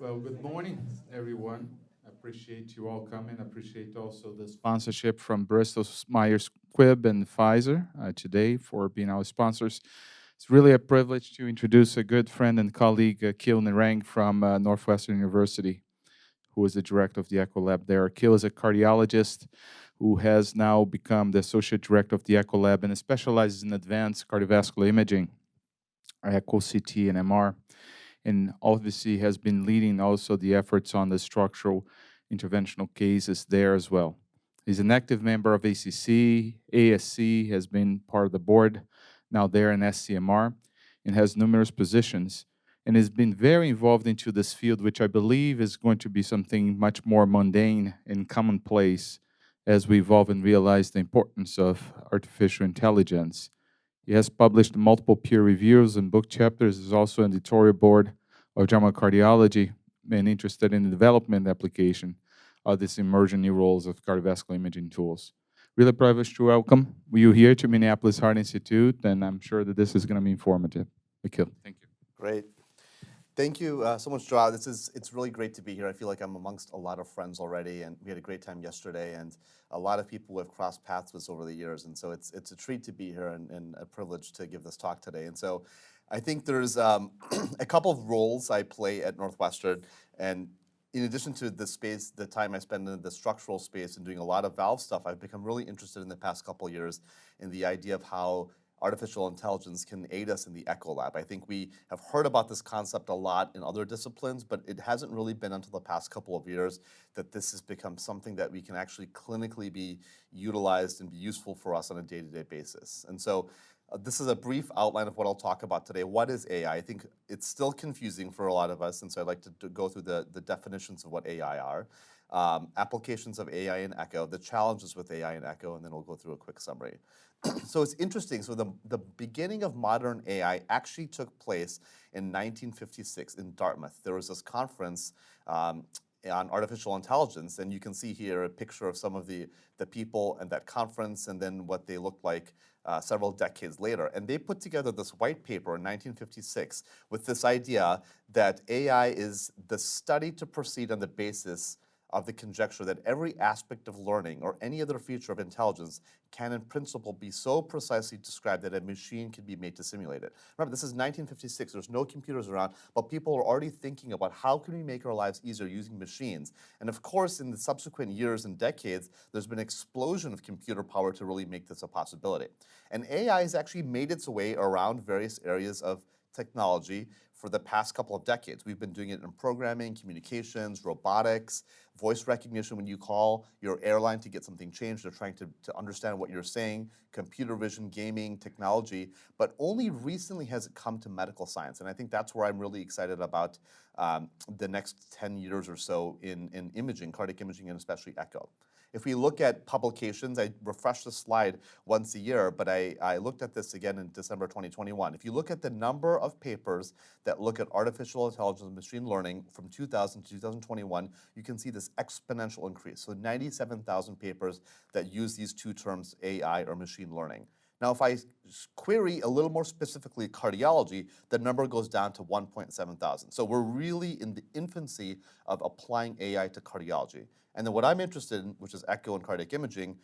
Well, good morning, everyone. I appreciate you all coming. I appreciate also the sponsorship from Bristol Myers Squibb and Pfizer today for being our sponsors. It's really a privilege to introduce a good friend and colleague, Akhil Narang from Northwestern University, who is the director of the Echo Lab there. Akhil is a cardiologist who has now become the associate director of the Echo Lab and specializes in advanced cardiovascular imaging, echo, CT, and MR, and obviously has been leading also the efforts on the structural interventional cases there as well. He's an active member of ACC, ASC, has been part of the board now there in SCMR, and has numerous positions, and has been very involved into this field, which I believe is going to be something much more mundane and commonplace as we evolve and realize the importance of artificial intelligence. He has published multiple peer reviews and book chapters. Is also on the editorial board of JAMA Cardiology and interested in the development and application of these emerging new roles of cardiovascular imaging tools. Really privileged to welcome you here to Minneapolis Heart Institute, and I'm sure that this is going to be informative. Akhil, thank you. Great. Thank you so much, Joao. It's really great to be here. I feel like I'm amongst a lot of friends already, and we had a great time yesterday, and a lot of people we've crossed paths with over the years, and so it's a treat to be here and a privilege to give this talk today. And so I think there's a couple of roles I play at Northwestern, and in addition to the time I spend in the structural space and doing a lot of valve stuff, I've become really interested in the past couple of years in the idea of how artificial intelligence can aid us in the Echo Lab. I think we have heard about this concept a lot in other disciplines, but it hasn't really been until the past couple of years that this has become something that we can actually clinically be utilized and be useful for us on a day-to-day basis. And so this is a brief outline of what I'll talk about today. What is AI? I think it's still confusing for a lot of us, and so I'd like to go through the definitions of what AI are, applications of AI in Echo, the challenges with AI in Echo, and then we'll go through a quick summary. So it's interesting. So the beginning of modern AI actually took place in 1956 in Dartmouth. There was this conference on artificial intelligence, and you can see here a picture of some of the people at that conference and then what they looked like several decades later. And they put together this white paper in 1956 with this idea that AI is the study to proceed on the basis of the conjecture that every aspect of learning or any other feature of intelligence can in principle be so precisely described that a machine can be made to simulate it. Remember, this is 1956, there's no computers around, but people are already thinking about how can we make our lives easier using machines. And of course, in the subsequent years and decades, there's been an explosion of computer power to really make this a possibility. And AI has actually made its way around various areas of technology for the past couple of decades. We've been doing it in programming, communications, robotics, voice recognition when you call your airline to get something changed. They're trying to understand what you're saying, computer vision, gaming, technology, but only recently has it come to medical science. And I think that's where I'm really excited about the next 10 years or so in imaging, cardiac imaging, and especially echo. If we look at publications, I refresh the slide once a year, but I looked at this again in December 2021. If you look at the number of papers that look at artificial intelligence and machine learning from 2000 to 2021, you can see this exponential increase. So 97,000 papers that use these two terms, AI or machine learning. Now, if I query a little more specifically cardiology, the number goes down to 1.7 thousand. So we're really in the infancy of applying AI to cardiology. And then what I'm interested in, which is echo and cardiac imaging,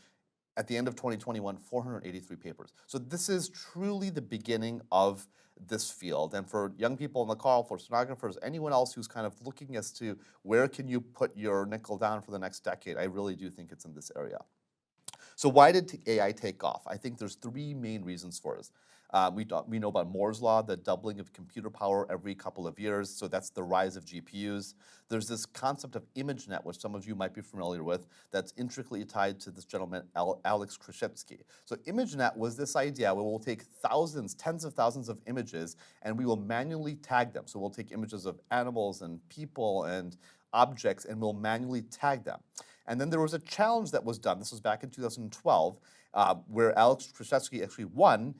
at the end of 2021, 483 papers. So this is truly the beginning of this field. And for young people on the call, for sonographers, anyone else who's kind of looking as to where can you put your nickel down for the next decade, I really do think it's in this area. So why did AI take off? I think there's three main reasons for it. We know about Moore's law, the doubling of computer power every couple of years, so that's the rise of GPUs. There's this concept of ImageNet, which some of you might be familiar with, that's intricately tied to this gentleman, Alex Krizhevsky. So ImageNet was this idea where we'll take thousands, tens of thousands of images, and we will manually tag them. So we'll take images of animals and people and objects, and we'll manually tag them. And then there was a challenge that was done, this was back in 2012, where Alex Krzyzewski actually won.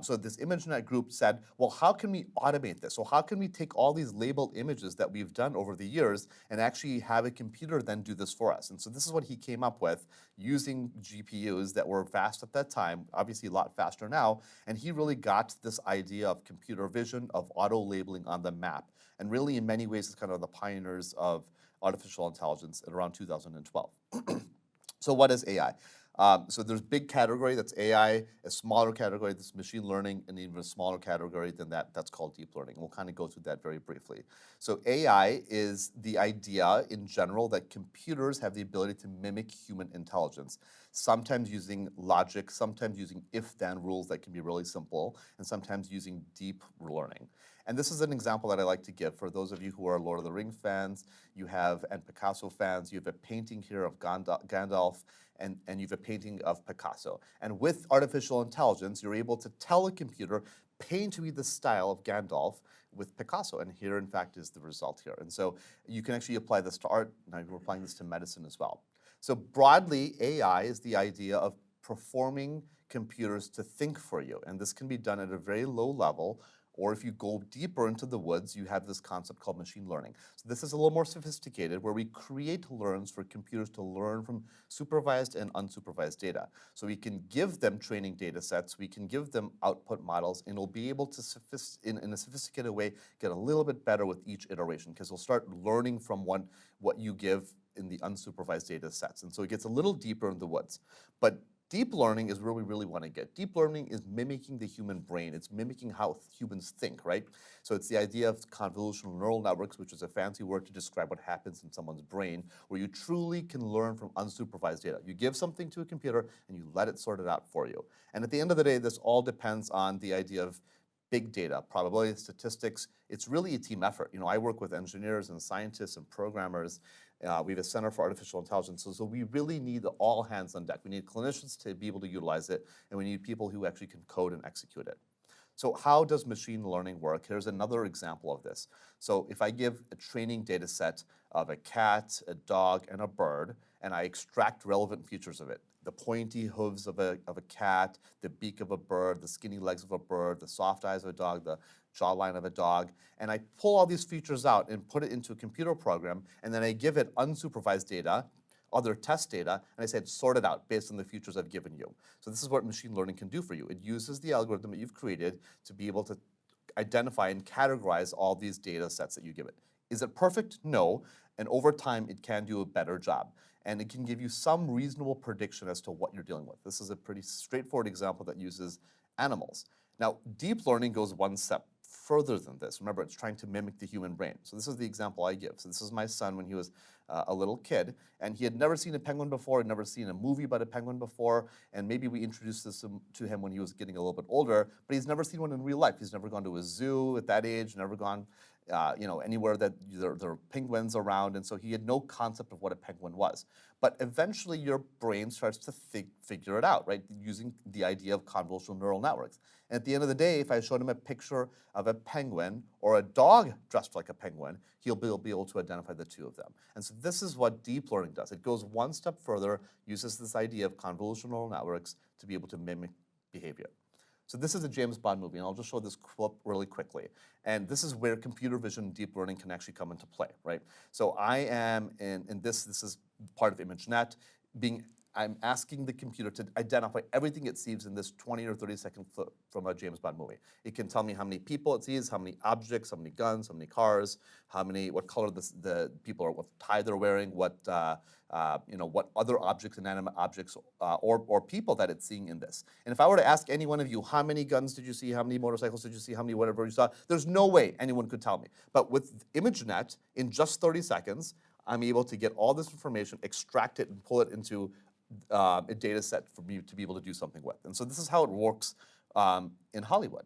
So this ImageNet group said, well, how can we automate this? So how can we take all these labeled images that we've done over the years and actually have a computer then do this for us? And so this is what he came up with using GPUs that were fast at that time, obviously a lot faster now. And he really got this idea of computer vision, of auto labeling on the map. And really, in many ways, is kind of the pioneers of artificial intelligence at around 2012. So what is AI? So there's big category, that's AI, a smaller category, that's machine learning, and even a smaller category than that, that's called deep learning. We'll kind of go through that very briefly. So AI is the idea in general that computers have the ability to mimic human intelligence, sometimes using logic, sometimes using if-then rules that can be really simple, and sometimes using deep learning. And this is an example that I like to give for those of you who are Lord of the Rings fans, and Picasso fans. You have a painting here of Gandalf, and you have a painting of Picasso. And with artificial intelligence, you're able to tell a computer, paint me the style of Gandalf with Picasso. And here, in fact, is the result here. And so you can actually apply this to art. Now we're applying this to medicine as well. So broadly, AI is the idea of performing computers to think for you. And this can be done at a very low level, or if you go deeper into the woods, you have this concept called machine learning. So this is a little more sophisticated, where we create learns for computers to learn from supervised and unsupervised data. So we can give them training data sets, we can give them output models, and it'll be able to, in a sophisticated way, get a little bit better with each iteration, because it'll start learning from what you give in the unsupervised data sets. And so it gets a little deeper in the woods. But deep learning is where we really want to get. Deep learning is mimicking the human brain. It's mimicking how humans think, right? So it's the idea of convolutional neural networks, which is a fancy word to describe what happens in someone's brain, where you truly can learn from unsupervised data. You give something to a computer and you let it sort it out for you. And at the end of the day, this all depends on the idea of big data, probability, statistics. It's really a team effort. You know, I work with engineers and scientists and programmers. We have a Center for Artificial Intelligence, so we really need all hands on deck. We need clinicians to be able to utilize it, and we need people who actually can code and execute it. So how does machine learning work? Here's another example of this. So if I give a training data set of a cat, a dog, and a bird, and I extract relevant features of it, the pointy hooves of a cat, the beak of a bird, the skinny legs of a bird, the soft eyes of a dog, the jawline of a dog, and I pull all these features out and put it into a computer program, and then I give it unsupervised data, other test data, and I said, sort it out based on the features I've given you. So this is what machine learning can do for you. It uses the algorithm that you've created to be able to identify and categorize all these data sets that you give it. Is it perfect? No. And over time, it can do a better job. And it can give you some reasonable prediction as to what you're dealing with. This is a pretty straightforward example that uses animals. Now, deep learning goes one step further than this. Remember, it's trying to mimic the human brain. So this is the example I give. So this is my son when he was a little kid, and he had never seen a penguin before, had never seen a movie about a penguin before, and maybe we introduced this to him when he was getting a little bit older, but he's never seen one in real life. He's never gone to a zoo at that age, never gone anywhere that there are penguins around, and so he had no concept of what a penguin was. But eventually your brain starts to figure it out, right, using the idea of convolutional neural networks. And at the end of the day, if I showed him a picture of a penguin or a dog dressed like a penguin, he'll be able to identify the two of them. And so this is what deep learning does. It goes one step further, uses this idea of convolutional neural networks to be able to mimic behavior. So this is a James Bond movie, and I'll just show this clip really quickly. And this is where computer vision and deep learning can actually come into play, right? So I am in this is part of ImageNet, I'm asking the computer to identify everything it sees in this 20 or 30-second clip from a James Bond movie. It can tell me how many people it sees, how many objects, how many guns, how many cars, what color the people are, what tie they're wearing, what other objects, inanimate objects, or people that it's seeing in this. And if I were to ask any one of you, how many guns did you see, how many motorcycles did you see, how many whatever you saw, there's no way anyone could tell me. But with ImageNet, in just 30 seconds, I'm able to get all this information, extract it, and pull it into a data set for me to be able to do something with. And so this is how it works in Hollywood.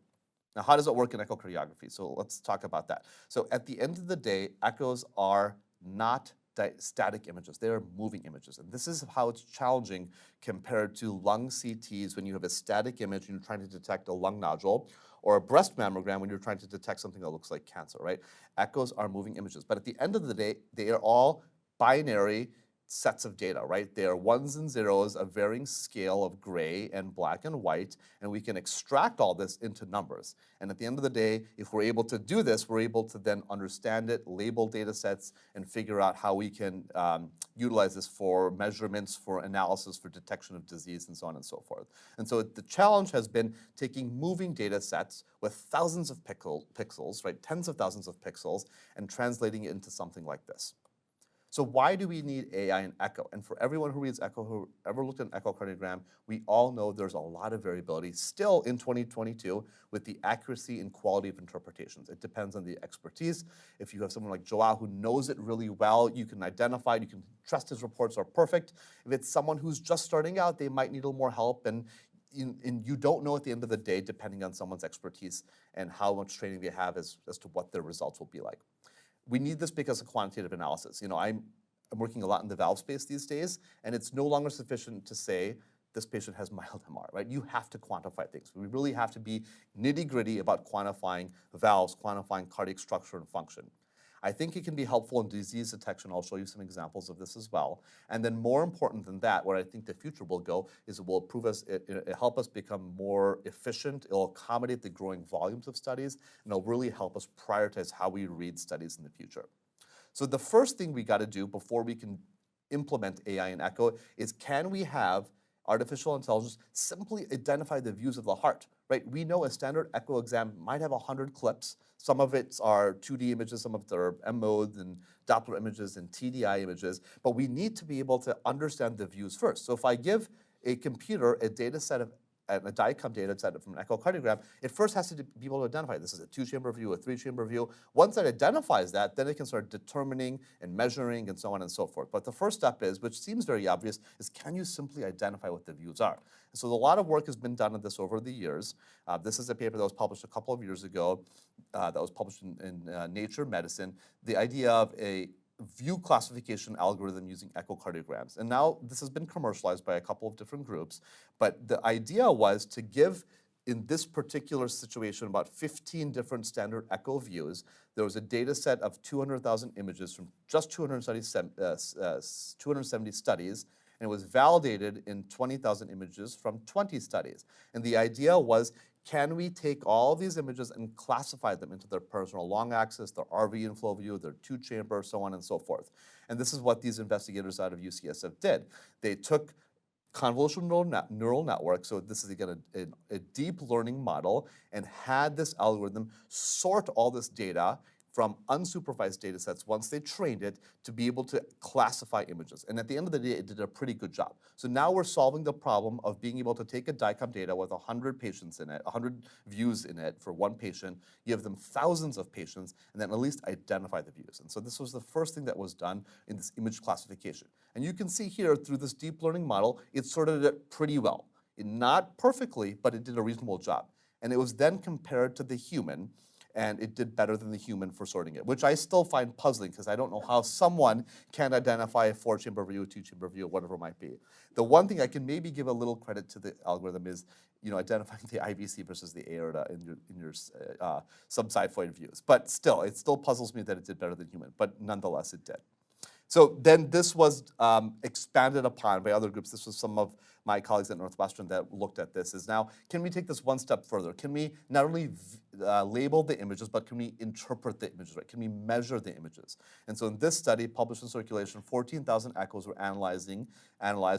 Now, how does it work in echocardiography? So let's talk about that. So at the end of the day, echoes are not static images. They are moving images. And this is how it's challenging compared to lung CTs when you have a static image and you're trying to detect a lung nodule, or a breast mammogram when you're trying to detect something that looks like cancer, right? Echoes are moving images. But at the end of the day, they are all binary sets of data, right? They are ones and zeros, a varying scale of gray and black and white, and we can extract all this into numbers. And at the end of the day, if we're able to do this, we're able to then understand it, label data sets, and figure out how we can utilize this for measurements, for analysis, for detection of disease, and so on and so forth. And so the challenge has been taking moving data sets with thousands of pixels, right, tens of thousands of pixels, and translating it into something like this. So why do we need AI and echo? And for everyone who reads echo, who ever looked at an echocardiogram, we all know there's a lot of variability still in 2022 with the accuracy and quality of interpretations. It depends on the expertise. If you have someone like Joao who knows it really well, you can identify it, you can trust his reports are perfect. If it's someone who's just starting out, they might need a little more help, and you don't know at the end of the day, depending on someone's expertise and how much training they have as to what their results will be like. We need this because of quantitative analysis. You know, I'm working a lot in the valve space these days, and it's no longer sufficient to say this patient has mild MR, right? You have to quantify things. We really have to be nitty-gritty about quantifying valves, quantifying cardiac structure and function. I think it can be helpful in disease detection. I'll show you some examples of this as well. And then more important than that, where I think the future will go, is it will help us become more efficient. It'll accommodate the growing volumes of studies, and it'll really help us prioritize how we read studies in the future. So the first thing we got to do before we can implement AI and echo is, can we have artificial intelligence simply identify the views of the heart, right? We know a standard echo exam might have 100 clips. Some of it are 2D images, some of it are M-mode and Doppler images and TDI images, but we need to be able to understand the views first. So if I give a computer a data set of a DICOM data set from an echocardiogram, it first has to be able to identify this is a 2-chamber view, a 3-chamber view. Once it identifies that, then it can start determining and measuring and so on and so forth. But the first step is, which seems very obvious, is can you simply identify what the views are? So a lot of work has been done on this over the years. This is a paper that was published a couple of years ago that was published in Nature Medicine. The idea of a view classification algorithm using echocardiograms. And now this has been commercialized by a couple of different groups, but the idea was to give, in this particular situation, about 15 different standard echo views. There was a data set of 200,000 images from just 270 studies, and it was validated in 20,000 images from 20 studies. And the idea was, can we take all these images and classify them into their personal long axis, their RV inflow view, their 2-chamber, so on and so forth. And this is what these investigators out of UCSF did. They took convolutional neural network, so this is again a deep learning model, and had this algorithm sort all this data from unsupervised data sets once they trained it to be able to classify images. And at the end of the day, it did a pretty good job. So now we're solving the problem of being able to take a DICOM data with 100 patients in it, 100 views in it for one patient, give them thousands of patients, and then at least identify the views. And so this was the first thing that was done in this image classification. And you can see here through this deep learning model, it sorted it pretty well. Not perfectly, but it did a reasonable job. And it was then compared to the human, and it did better than the human for sorting it, which I still find puzzling because I don't know how someone can identify a 4-chamber view, a 2-chamber view, whatever it might be. The one thing I can maybe give a little credit to the algorithm is, you know, identifying the IVC versus the aorta in your subxiphoid views. But still, it still puzzles me that it did better than human, but nonetheless it did. So then this was expanded upon by other groups. This was some of my colleagues at Northwestern that looked at this, is now, can we take this one step further? Can we not only label the images, but can we interpret the images, right? Can we measure the images? And so in this study, published in Circulation, 14,000 echoes were analyzed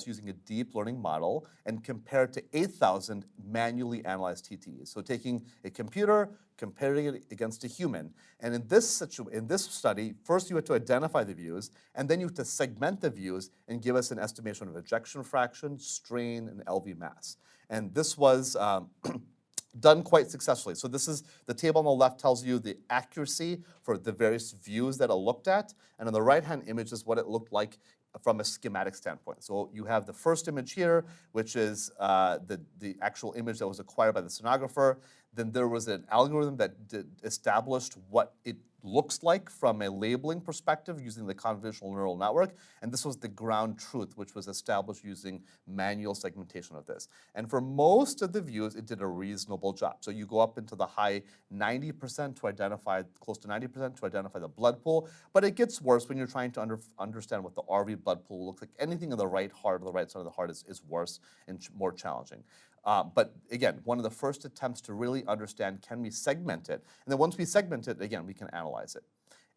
using a deep learning model and compared to 8,000 manually analyzed TTEs. So taking a computer, comparing it against a human. And in this study, first you had to identify the views, and then you have to segment the views and give us an estimation of ejection fraction, strain, and LV mass. And this was done quite successfully. So this is, the table on the left tells you the accuracy for the various views that are looked at, and on the right-hand image is what it looked like from a schematic standpoint. So you have the first image here, which is the actual image that was acquired by the sonographer. Then there was an algorithm that established what it looks like from a labeling perspective using the convolutional neural network, and this was the ground truth, which was established using manual segmentation of this. And for most of the views, it did a reasonable job. So you go up into the high 90% to identify, close to 90% to identify the blood pool, but it gets worse when you're trying to understand what the RV blood pool looks like. Anything in the right heart or the right side of the heart is worse and more challenging. But again, one of the first attempts to really understand, can we segment it? And then once we segment it, again, we can analyze it.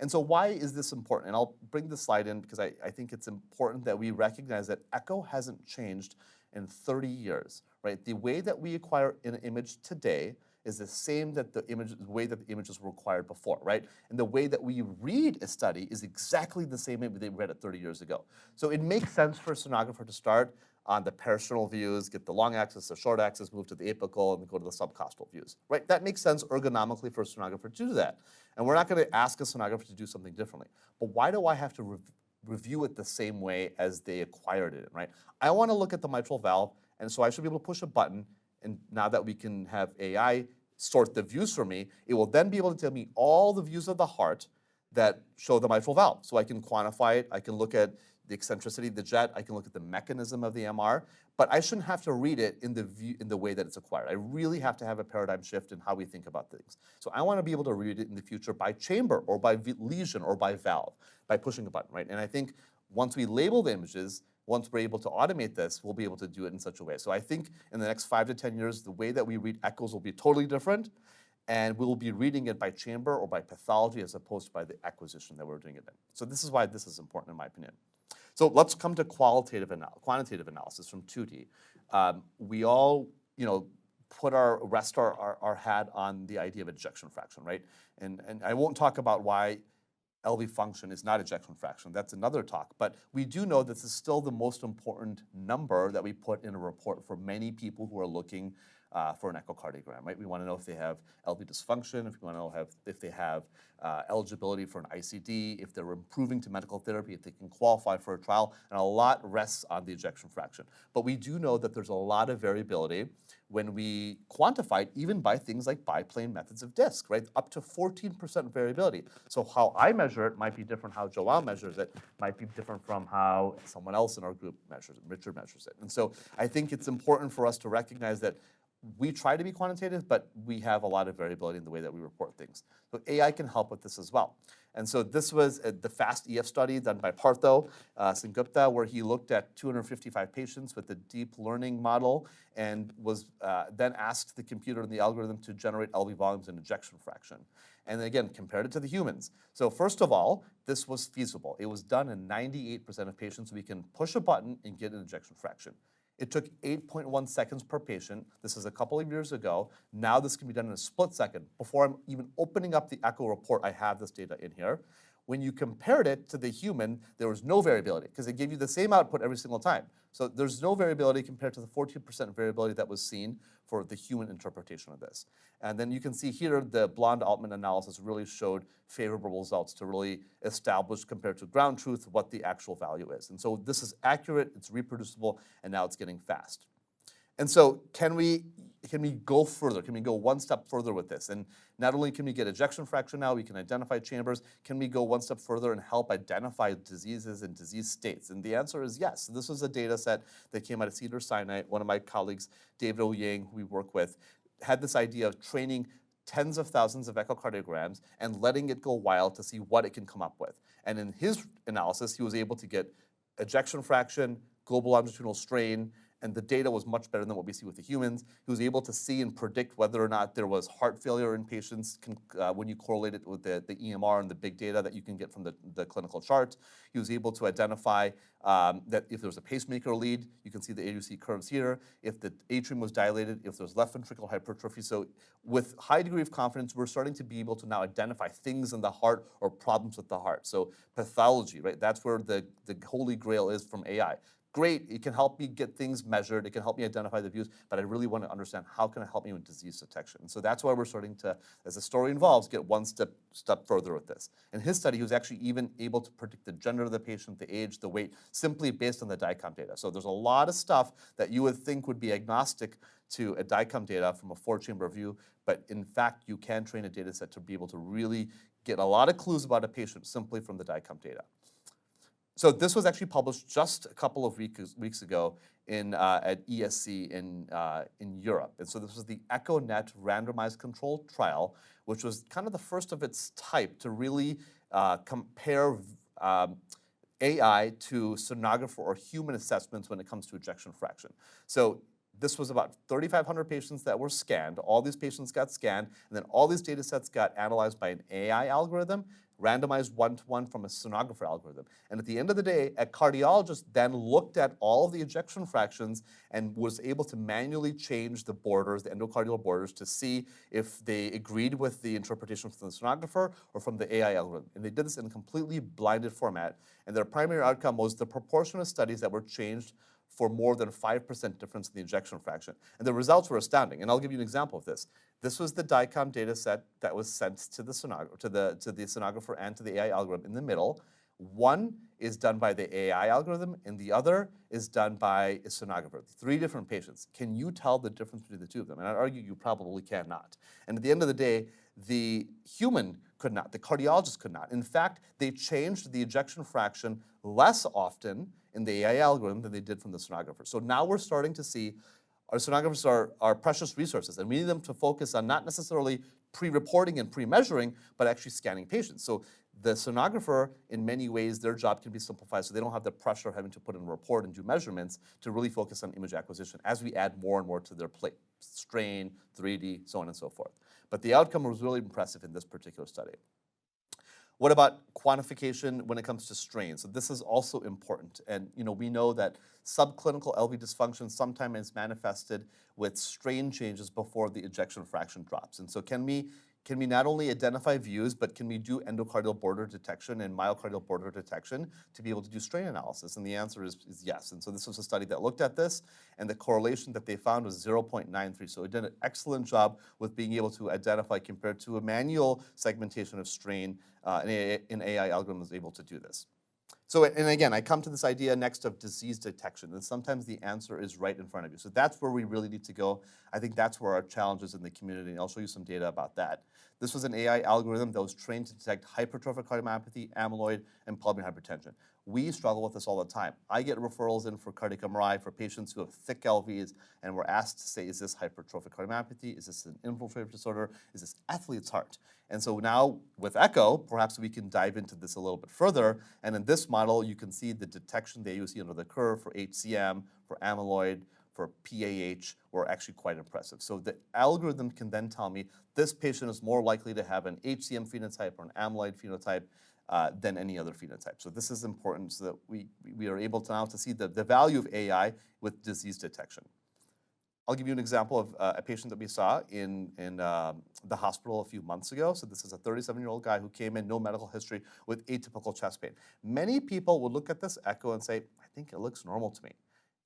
And so why is this important? And I'll bring the slide in because I think it's important that we recognize that echo hasn't changed in 30 years, right? The way that we acquire an image today is the same that the way that the images were acquired before, right? And the way that we read a study is exactly the same way they read it 30 years ago. So it makes sense for a sonographer to start on the parasternal views, get the long axis, the short axis, move to the apical, and then go to the subcostal views, right? That makes sense ergonomically for a sonographer to do that. And we're not going to ask a sonographer to do something differently. But why do I have to review it the same way as they acquired it, right? I want to look at the mitral valve, and so I should be able to push a button, and now that we can have AI sort the views for me, it will then be able to tell me all the views of the heart that show the mitral valve. So I can quantify it, I can look at the eccentricity of the jet, I can look at the mechanism of the MR, but I shouldn't have to read it in the way that it's acquired. I really have to have a paradigm shift in how we think about things. So I want to be able to read it in the future by chamber or by lesion or by valve, by pushing a button, right? And I think once we label the images, once we're able to automate this, we'll be able to do it in such a way. So I think in the next 5 to 10 years, the way that we read echoes will be totally different, and we'll be reading it by chamber or by pathology as opposed to by the acquisition that we're doing it in. So this is why this is important in my opinion. So let's come to quantitative analysis from 2D. We all, rest our hat on the idea of ejection fraction, right? And I won't talk about why LV function is not ejection fraction. That's another talk. But we do know this is still the most important number that we put in a report for many people who are looking for an echocardiogram, right? We want to know if they have LV dysfunction, if we want to know if they have eligibility for an ICD, if they're improving to medical therapy, if they can qualify for a trial, and a lot rests on the ejection fraction. But we do know that there's a lot of variability when we quantify it, even by things like biplane methods of disc, right? Up to 14% variability. So how I measure it might be different, how Joao measures it might be different from how someone else in our group measures it, Richard measures it. And so I think it's important for us to recognize that we try to be quantitative, but we have a lot of variability in the way that we report things. So AI can help with this as well. And so this was the FAST EF study done by Partho Sengupta, where he looked at 255 patients with a deep learning model and was then asked the computer and the algorithm to generate LV volumes and ejection fraction. And again, compared it to the humans. So first of all, this was feasible. It was done in 98% of patients. We can push a button and get an ejection fraction. It took 8.1 seconds per patient. This is a couple of years ago. Now this can be done in a split second. Before I'm even opening up the echo report, I have this data in here. When you compared it to the human, there was no variability because it gave you the same output every single time. So there's no variability compared to the 14% variability that was seen for the human interpretation of this. And then you can see here the Blonde-Altman analysis really showed favorable results to really establish, compared to ground truth, what the actual value is. And so this is accurate, it's reproducible, and now it's getting fast. And so can we go further? Can we go one step further with this? And not only can we get ejection fraction now, we can identify chambers. Can we go one step further and help identify diseases and disease states? And the answer is yes. This was a data set that came out of Cedars-Sinai. One of my colleagues, David Oyang, who we work with, had this idea of training tens of thousands of echocardiograms and letting it go wild to see what it can come up with. And in his analysis, he was able to get ejection fraction, global longitudinal strain, and the data was much better than what we see with the humans. He was able to see and predict whether or not there was heart failure in patients when you correlate it with the EMR and the big data that you can get from the clinical chart. He was able to identify that if there was a pacemaker lead, you can see the AUC curves here, if the atrium was dilated, if there was left ventricular hypertrophy. So with high degree of confidence, we're starting to be able to now identify things in the heart or problems with the heart. So pathology, right? That's where the holy grail is from AI. Great, it can help me get things measured, it can help me identify the views, but I really want to understand how can it help me with disease detection. And so that's why we're starting to, as the story involves, get one step further with this. In his study, he was actually even able to predict the gender of the patient, the age, the weight, simply based on the DICOM data. So there's a lot of stuff that you would think would be agnostic to a DICOM data from a 4-chamber view, but in fact, you can train a data set to be able to really get a lot of clues about a patient simply from the DICOM data. So this was actually published just a couple of weeks ago at ESC in Europe. And so this was the EchoNet randomized controlled trial, which was kind of the first of its type to really compare AI to sonographer or human assessments when it comes to ejection fraction. So this was about 3,500 patients that were scanned. All these patients got scanned, and then all these data sets got analyzed by an AI algorithm, randomized one-to-one from a sonographer algorithm. And at the end of the day, a cardiologist then looked at all of the ejection fractions and was able to manually change the borders, the endocardial borders, to see if they agreed with the interpretation from the sonographer or from the AI algorithm. And they did this in a completely blinded format. And their primary outcome was the proportion of studies that were changed for more than 5% difference in the ejection fraction. And the results were astounding. And I'll give you an example of this. This was the DICOM data set that was sent to the sonographer and to the AI algorithm in the middle. One is done by the AI algorithm, and the other is done by a sonographer. 3 different patients. Can you tell the difference between the two of them? And I'd argue you probably cannot. And at the end of the day, the human could not, the cardiologist could not. In fact, they changed the ejection fraction less often in the AI algorithm than they did from the sonographer. So now we're starting to see our sonographers are precious resources, and we need them to focus on not necessarily pre-reporting and pre-measuring, but actually scanning patients. So the sonographer, in many ways, their job can be simplified so they don't have the pressure of having to put in a report and do measurements to really focus on image acquisition as we add more and more to their plate, strain, 3D, so on and so forth. But the outcome was really impressive in this particular study. What about quantification when it comes to strain? So this is also important. And we know that subclinical LV dysfunction sometimes is manifested with strain changes before the ejection fraction drops. And so can we not only identify views, but can we do endocardial border detection and myocardial border detection to be able to do strain analysis? And the answer is yes. And so this was a study that looked at this, and the correlation that they found was 0.93. So it did an excellent job with being able to identify compared to a manual segmentation of strain. An AI algorithm was able to do this. So, and again, I come to this idea next of disease detection, and sometimes the answer is right in front of you. So that's where we really need to go. I think that's where our challenge is in the community, and I'll show you some data about that. This was an AI algorithm that was trained to detect hypertrophic cardiomyopathy, amyloid, and pulmonary hypertension. We struggle with this all the time. I get referrals in for cardiac MRI for patients who have thick LVs, and we're asked to say, is this hypertrophic cardiomyopathy? Is this an infiltrative disorder? Is this athlete's heart? And so now with Echo, perhaps we can dive into this a little bit further. And in this model, you can see the detection the AUC under the curve for HCM, for amyloid, for PAH were actually quite impressive. So the algorithm can then tell me this patient is more likely to have an HCM phenotype or an amyloid phenotype than any other phenotype. So this is important so that we are able to now to see the value of AI with disease detection. I'll give you an example of a patient that we saw in the hospital a few months ago. So this is a 37-year-old guy who came in, no medical history, with atypical chest pain. Many people would look at this echo and say, I think it looks normal to me.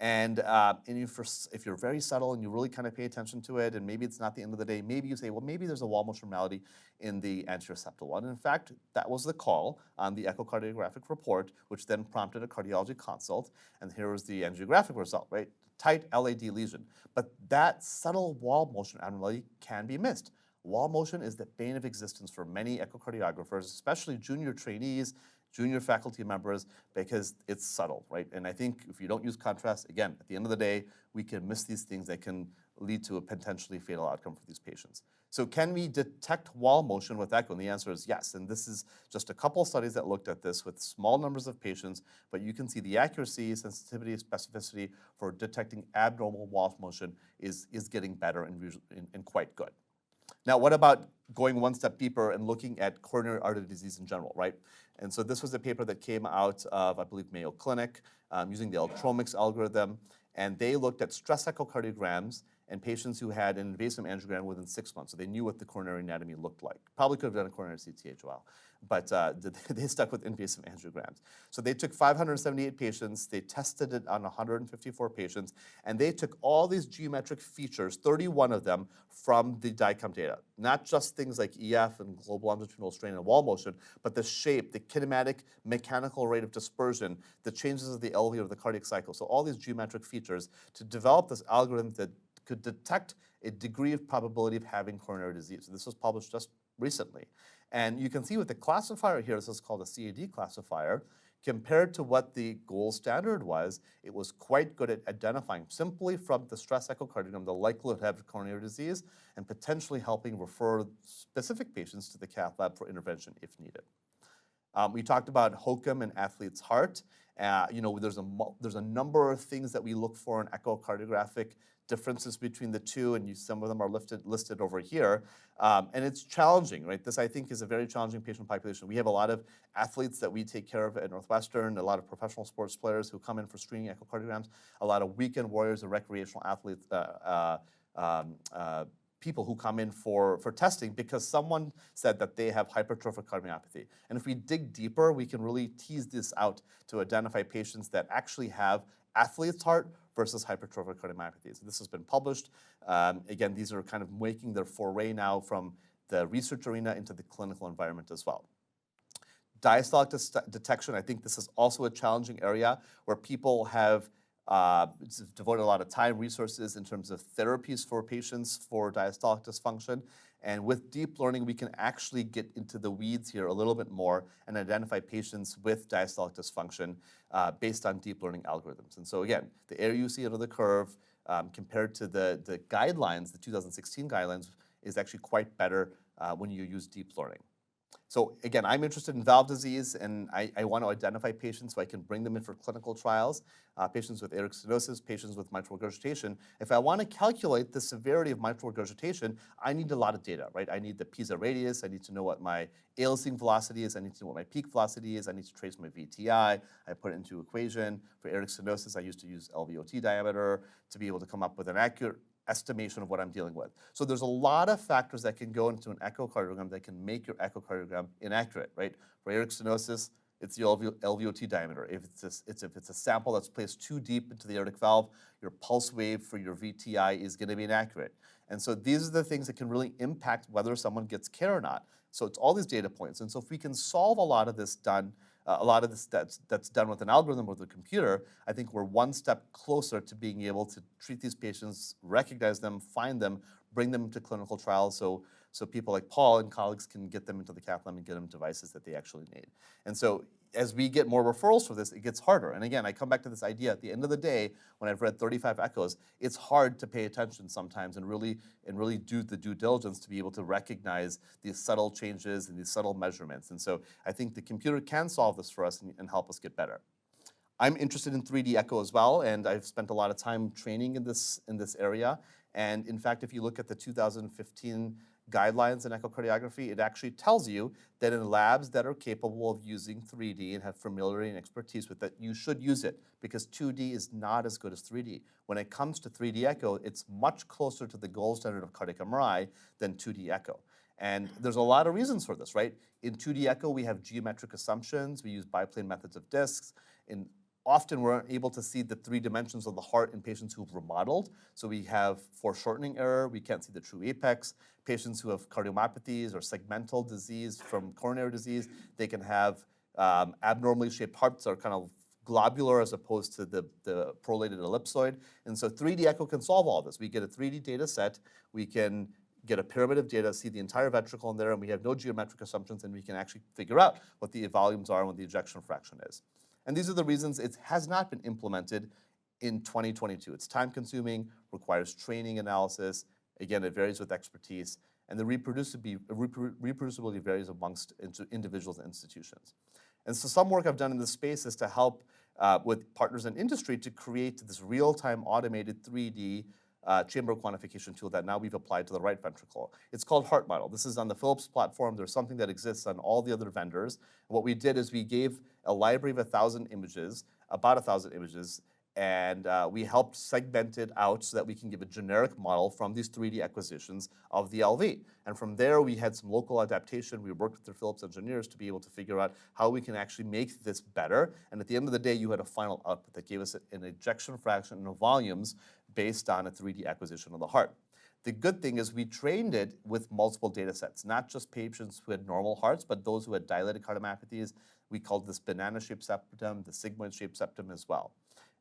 And if you're very subtle and you really kind of pay attention to it, and maybe it's not the end of the day, maybe you say, well, maybe there's a wall motion malady in the anterior septal wall. And in fact, that was the call on the echocardiographic report, which then prompted a cardiology consult. And here was the angiographic result, right? Tight LAD lesion. But that subtle wall motion abnormality can be missed. Wall motion is the bane of existence for many echocardiographers, especially junior trainees, junior faculty members, because it's subtle, right? And I think if you don't use contrast, again, at the end of the day, we can miss these things that can lead to a potentially fatal outcome for these patients. So can we detect wall motion with echo? And the answer is yes. And this is just a couple of studies that looked at this with small numbers of patients, but you can see the accuracy, sensitivity, specificity for detecting abnormal wall motion is getting better and quite good. Now, what about going one step deeper and looking at coronary artery disease in general, right? And so this was a paper that came out of, I believe, Mayo Clinic using the Ultromics algorithm. And they looked at stress echocardiograms and patients who had an invasive angiogram within 6 months. So they knew what the coronary anatomy looked like. Probably could have done a coronary CT as well. But they stuck with invasive angiograms. So they took 578 patients, they tested it on 154 patients, and they took all these geometric features, 31 of them, from the DICOM data. Not just things like EF and global longitudinal strain and wall motion, but the shape, the kinematic mechanical rate of dispersion, the changes of the LV of the cardiac cycle. So all these geometric features to develop this algorithm that could detect a degree of probability of having coronary disease. So this was published just recently. And you can see with the classifier here, this is called a CAD classifier, compared to what the gold standard was, it was quite good at identifying simply from the stress echocardiogram the likelihood of having coronary disease and potentially helping refer specific patients to the cath lab for intervention if needed. We talked about HOCM and athlete's heart. There's a number of things that we look for in echocardiographic differences between the two, and some of them are listed over here. And it's challenging, right? This, I think, is a very challenging patient population. We have a lot of athletes that we take care of at Northwestern, a lot of professional sports players who come in for screening echocardiograms, a lot of weekend warriors and recreational athletes, people who come in for testing because someone said that they have hypertrophic cardiomyopathy. And if we dig deeper, we can really tease this out to identify patients that actually have athlete's heart versus hypertrophic cardiomyopathy. So this has been published. Again, these are kind of making their foray now from the research arena into the clinical environment as well. Diastolic detection, I think this is also a challenging area where people have devoted a lot of time, resources in terms of therapies for patients for diastolic dysfunction. And with deep learning, we can actually get into the weeds here a little bit more and identify patients with diastolic dysfunction based on deep learning algorithms. And so again, the area you see under the curve compared to the guidelines, the 2016 guidelines, is actually quite better when you use deep learning. So again, I'm interested in valve disease, and I want to identify patients so I can bring them in for clinical trials, patients with aortic stenosis, patients with mitral regurgitation. If I want to calculate the severity of mitral regurgitation, I need a lot of data, right? I need the Pisa radius, I need to know what my Ailsing velocity is, I need to know what my peak velocity is, I need to trace my VTI, I put it into equation. For aortic stenosis, I used to use LVOT diameter to be able to come up with an accurate estimation of what I'm dealing with. So there's a lot of factors that can go into an echocardiogram that can make your echocardiogram inaccurate, right? For aortic stenosis, it's the LVOT diameter. If it's a sample that's placed too deep into the aortic valve, your pulse wave for your VTI is going to be inaccurate. And so these are the things that can really impact whether someone gets care or not. So it's all these data points. And so if we can solve a lot of this that's done with an algorithm or the computer, I think we're one step closer to being able to treat these patients, recognize them, find them, bring them to clinical trials so people like Paul and colleagues can get them into the cath lab and get them devices that they actually need. And so as we get more referrals for this, it gets harder. And again, I come back to this idea, at the end of the day, when I've read 35 echoes, it's hard to pay attention sometimes and really do the due diligence to be able to recognize these subtle changes and these subtle measurements. And so I think the computer can solve this for us and help us get better. I'm interested in 3D echo as well, and I've spent a lot of time training in this area. And in fact, if you look at the 2015 guidelines in echocardiography, it actually tells you that in labs that are capable of using 3D and have familiarity and expertise with it, you should use it because 2D is not as good as 3D. When it comes to 3D echo, it's much closer to the gold standard of cardiac MRI than 2D echo. And there's a lot of reasons for this, right? In 2D echo, we have geometric assumptions. We use biplane methods of discs. Often we're able to see the 3 dimensions of the heart in patients who've remodeled. So we have foreshortening error. We can't see the true apex. Patients who have cardiomyopathies or segmental disease from coronary disease, they can have abnormally shaped hearts that are kind of globular as opposed to the prolated ellipsoid. And so 3D echo can solve all this. We get a 3D data set. We can get a pyramid of data, see the entire ventricle in there, and we have no geometric assumptions, and we can actually figure out what the volumes are and what the ejection fraction is. And these are the reasons it has not been implemented in 2022. It's time consuming, requires training analysis. Again, it varies with expertise. And the reproducibility varies amongst individuals and institutions. And so some work I've done in this space is to help with partners in industry to create this real-time automated 3D chamber quantification tool that now we've applied to the right ventricle. It's called Heart Model. This is on the Philips platform. There's something that exists on all the other vendors. What we did is we gave a library of 1,000 images, about 1,000 images, and we helped segment it out so that we can give a generic model from these 3D acquisitions of the LV. And from there, we had some local adaptation. We worked with the Philips engineers to be able to figure out how we can actually make this better. And at the end of the day, you had a final output that gave us an ejection fraction and volumes based on a 3D acquisition of the heart. The good thing is we trained it with multiple data sets, not just patients who had normal hearts, but those who had dilated cardiomyopathies. We called this banana-shaped septum, the sigmoid-shaped septum as well.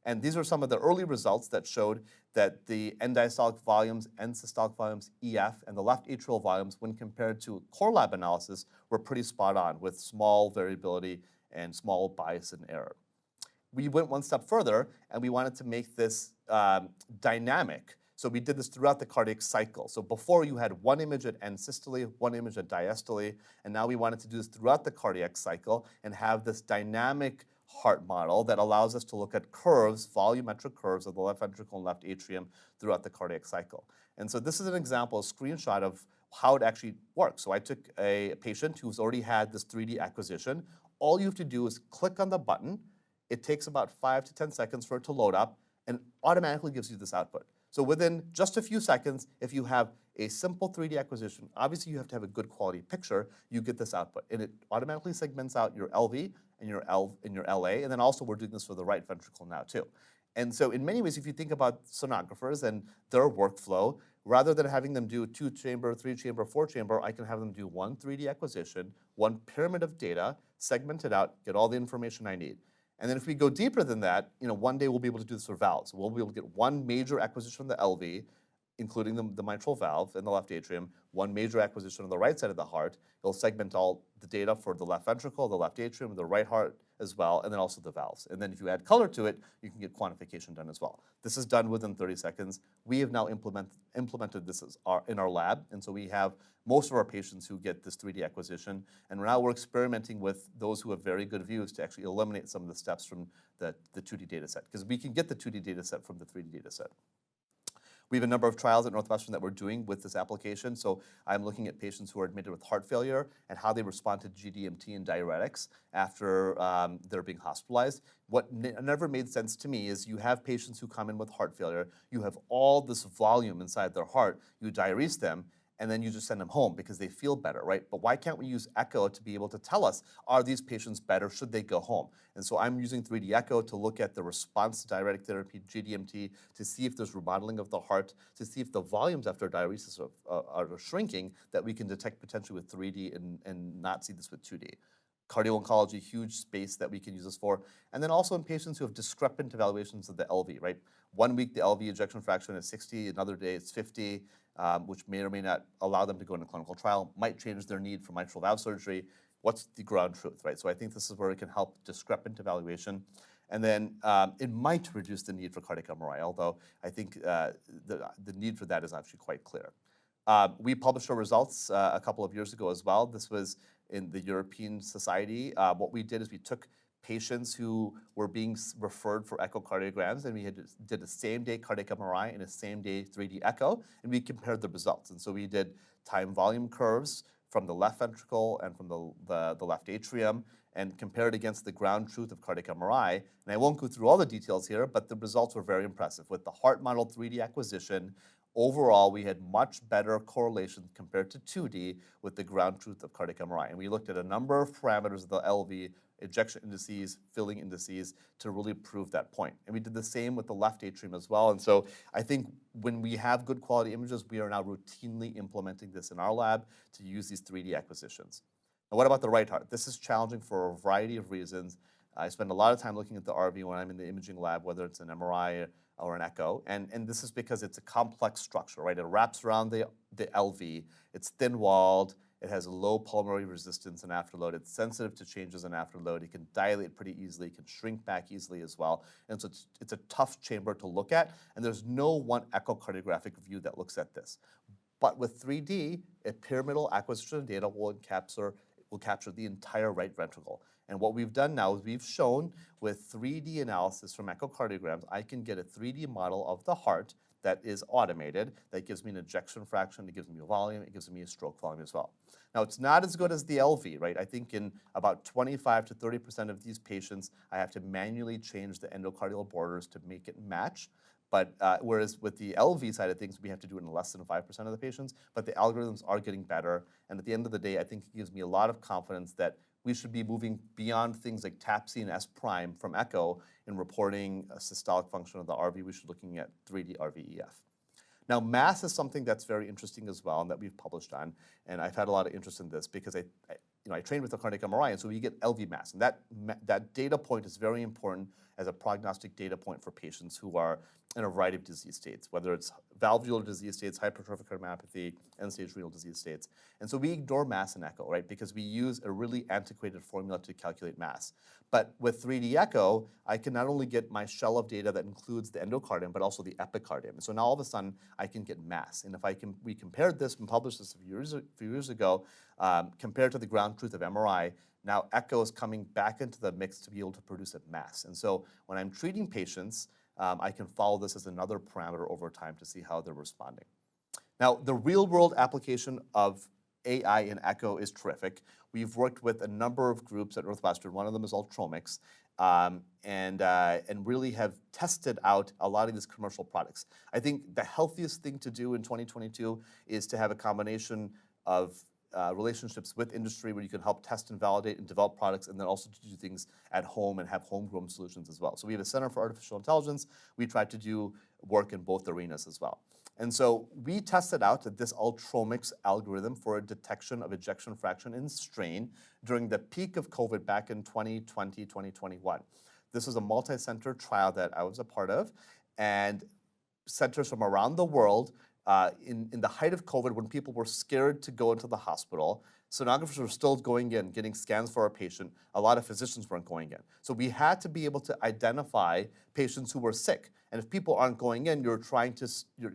And these are some of the early results that showed that the end diastolic volumes, end systolic volumes, EF, and the left atrial volumes, when compared to core lab analysis, were pretty spot on with small variability and small bias and error. We went one step further, and we wanted to make this dynamic. So we did this throughout the cardiac cycle. So before you had one image at end systole, one image at diastole, and now we wanted to do this throughout the cardiac cycle and have this dynamic heart model that allows us to look at curves, volumetric curves of the left ventricle and left atrium throughout the cardiac cycle. And so this is an example, a screenshot of how it actually works. So I took a patient who's already had this 3D acquisition. All you have to do is click on the button. It takes about 5 to 10 seconds for it to load up and automatically gives you this output. So within just a few seconds, if you have a simple 3D acquisition, obviously you have to have a good quality picture, you get this output. And it automatically segments out your LV and your LA, and then also we're doing this for the right ventricle now too. And so in many ways, if you think about sonographers and their workflow, rather than having them do 2-chamber, 3-chamber, 4-chamber, I can have them do one 3D acquisition, one pyramid of data, segment it out, get all the information I need. And then if we go deeper than that, one day we'll be able to do this for valves. We'll be able to get one major acquisition of the LV, including the mitral valve and the left atrium, one major acquisition on the right side of the heart. It'll segment all the data for the left ventricle, the left atrium, the right heart as well, and then also the valves. And then if you add color to it, you can get quantification done as well. This is done within 30 seconds. We have now implemented this in our lab, and so we have most of our patients who get this 3D acquisition, and now we're experimenting with those who have very good views to actually eliminate some of the steps from the 2D data set, because we can get the 2D data set from the 3D data set. We have a number of trials at Northwestern that we're doing with this application. So I'm looking at patients who are admitted with heart failure and how they respond to GDMT and diuretics after they're being hospitalized. What never made sense to me is you have patients who come in with heart failure, you have all this volume inside their heart, you diurese them, and then you just send them home because they feel better, right? But why can't we use echo to be able to tell us, are these patients better? Should they go home? And so I'm using 3D echo to look at the response to diuretic therapy, GDMT, to see if there's remodeling of the heart, to see if the volumes after diuresis are shrinking that we can detect potentially with 3D and not see this with 2D. Cardio-oncology, huge space that we can use this for. And then also in patients who have discrepant evaluations of the LV, right? 1 week, the LV ejection fraction is 60, another day it's 50, which may or may not allow them to go into clinical trial, might change their need for mitral valve surgery. What's the ground truth, right? So I think this is where it can help discrepant evaluation. And then it might reduce the need for cardiac MRI, although I think the need for that is actually quite clear. We published our results a couple of years ago as well. This was in the European Society. What we did is we took patients who were being referred for echocardiograms, and we did a same-day cardiac MRI and a same-day 3D echo, and we compared the results. And so we did time volume curves from the left ventricle and from the left atrium, and compared against the ground truth of cardiac MRI. And I won't go through all the details here, but the results were very impressive. With the heart model 3D acquisition, overall, we had much better correlation compared to 2D with the ground truth of cardiac MRI. And we looked at a number of parameters of the LV, ejection indices, filling indices, to really prove that point. And we did the same with the left atrium as well. And so I think when we have good quality images, we are now routinely implementing this in our lab to use these 3D acquisitions. Now, what about the right heart? This is challenging for a variety of reasons. I spend a lot of time looking at the RV when I'm in the imaging lab, whether it's an MRI or an echo, and this is because it's a complex structure, right? It wraps around the LV, it's thin-walled, it has a low pulmonary resistance in afterload, it's sensitive to changes in afterload, it can dilate pretty easily, it can shrink back easily as well, and so it's a tough chamber to look at, and there's no one echocardiographic view that looks at this. But with 3D, a pyramidal acquisition of data will capture the entire right ventricle. And what we've done now is we've shown with 3D analysis from echocardiograms, I can get a 3D model of the heart that is automated, that gives me an ejection fraction, it gives me a volume, it gives me a stroke volume as well. Now, it's not as good as the LV, right? I think in about 25 to 30% of these patients, I have to manually change the endocardial borders to make it match. But whereas with the LV side of things, we have to do it in less than 5% of the patients, but the algorithms are getting better. And at the end of the day, I think it gives me a lot of confidence that we should be moving beyond things like TAPC and S prime from echo in reporting a systolic function of the RV. We should be looking at 3D RVEF. Now, mass is something that's very interesting as well and that we've published on, and I've had a lot of interest in this because I trained with a cardiac MRI, and so we get LV mass. And that data point is very important as a prognostic data point for patients who are in a variety of disease states, whether it's valvular disease states, hypertrophic cardiomyopathy, end-stage renal disease states. And so we ignore mass in echo, right? Because we use a really antiquated formula to calculate mass. But with 3D echo, I can not only get my shell of data that includes the endocardium, but also the epicardium. And so now all of a sudden, I can get mass. And if we compared this and published this a few years ago, compared to the ground truth of MRI, now echo is coming back into the mix to be able to produce a mass. And so when I'm treating patients, I can follow this as another parameter over time to see how they're responding. Now, the real-world application of AI in echo is terrific. We've worked with a number of groups at Northwestern. One of them is Ultromics, and really have tested out a lot of these commercial products. I think the healthiest thing to do in 2022 is to have a combination of relationships with industry where you can help test and validate and develop products, and then also to do things at home and have homegrown solutions as well. So we have a Center for Artificial Intelligence. We try to do work in both arenas as well. And so we tested out this Ultromics algorithm for a detection of ejection fraction in strain during the peak of COVID back in 2020, 2021. This was a multi-center trial that I was a part of, and centers from around the world in the height of COVID, when people were scared to go into the hospital, sonographers were still going in, getting scans for our patient. A lot of physicians weren't going in. So we had to be able to identify patients who were sick. And if people aren't going in, you're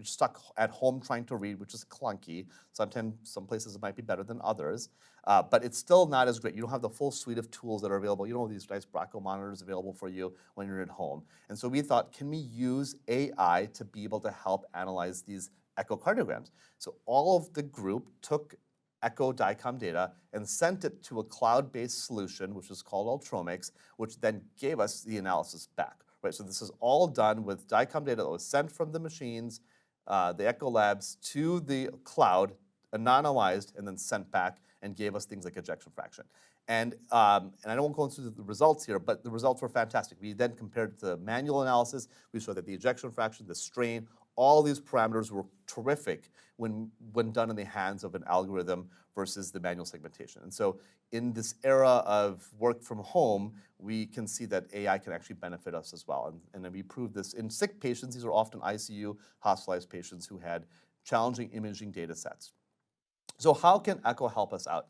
stuck at home trying to read, which is clunky. Sometimes some places it might be better than others, but it's still not as great. You don't have the full suite of tools that are available. You don't have these nice Bracco monitors available for you when you're at home. And so we thought, can we use AI to be able to help analyze these echocardiograms? So all of the group took echo DICOM data and sent it to a cloud-based solution, which is called Ultromics, which then gave us the analysis back. Right, so this is all done with DICOM data that was sent from the machines, the echo labs, to the cloud, anonymized, and then sent back and gave us things like ejection fraction. And I don't go into the results here, but the results were fantastic. We then compared the manual analysis. We showed that the ejection fraction, the strain, all these parameters were terrific when done in the hands of an algorithm versus the manual segmentation. And so in this era of work from home, we can see that AI can actually benefit us as well. And then we proved this in sick patients. These are often ICU hospitalized patients who had challenging imaging data sets. So how can echo help us out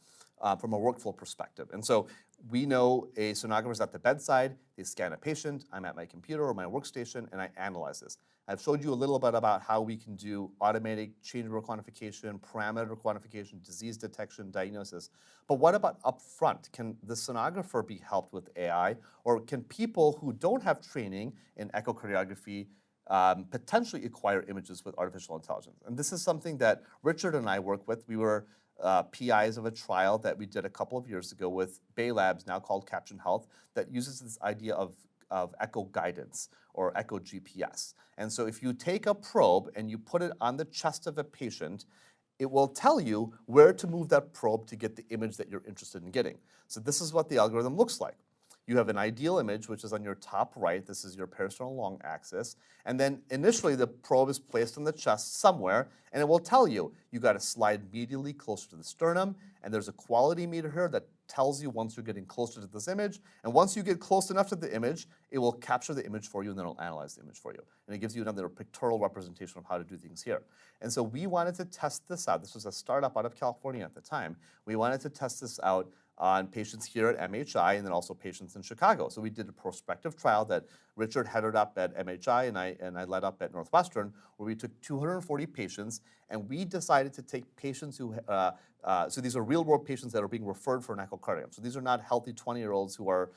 from a workflow perspective? And so we know a sonographer is at the bedside, they scan a patient, I'm at my computer or my workstation, and I analyze this. I've showed you a little bit about how we can do automatic changeover quantification, parameter quantification, disease detection, diagnosis. But what about upfront? Can the sonographer be helped with AI, or can people who don't have training in echocardiography potentially acquire images with artificial intelligence? And this is something that Richard and I work with. We were PIs of a trial that we did a couple of years ago with Bay Labs, now called Caption Health, that uses this idea of echo guidance or echo GPS. And so if you take a probe and you put it on the chest of a patient, it will tell you where to move that probe to get the image that you're interested in getting. So this is what the algorithm looks like. You have an ideal image, which is on your top right. This is your peristernal long axis. And then initially, the probe is placed on the chest somewhere, and it will tell you, you got to slide medially closer to the sternum, and there's a quality meter here that tells you once you're getting closer to this image. And once you get close enough to the image, it will capture the image for you, and then it'll analyze the image for you. And it gives you another pictorial representation of how to do things here. And so we wanted to test this out. This was a startup out of California at the time. We wanted to test this out on patients here at MHI and then also patients in Chicago. So we did a prospective trial that Richard headed up at MHI and I led up at Northwestern, where we took 240 patients and we decided to take patients who, so these are real world patients that are being referred for an echocardiogram. So these are not healthy 20-year-olds who are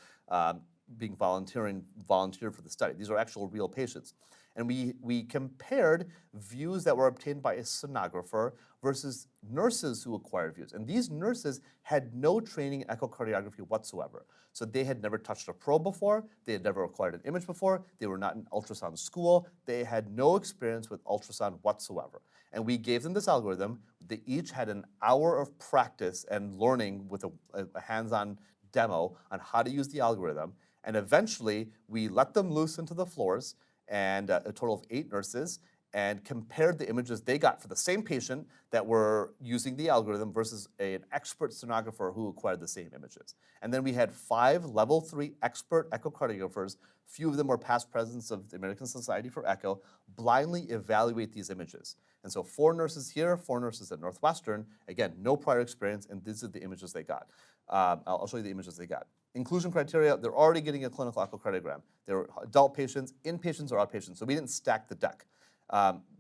being volunteered for the study. These are actual real patients. And we compared views that were obtained by a sonographer versus nurses who acquired views. And these nurses had no training in echocardiography whatsoever. So they had never touched a probe before, they had never acquired an image before, they were not in ultrasound school, they had no experience with ultrasound whatsoever. And we gave them this algorithm. They each had an hour of practice and learning with a hands-on demo on how to use the algorithm. And eventually, we let them loose into the floors, and a total of 8 nurses, and compared the images they got for the same patient that were using the algorithm versus an expert sonographer who acquired the same images. And then we had 5 level 3 expert echocardiographers, few of them were past presidents of the American Society for Echo, blindly evaluate these images. And so 4 nurses here, 4 nurses at Northwestern, again, no prior experience, and these are the images they got. I'll show you the images they got. Inclusion criteria, they're already getting a clinical echocardiogram. They're adult patients, inpatients or outpatients, so we didn't stack the deck.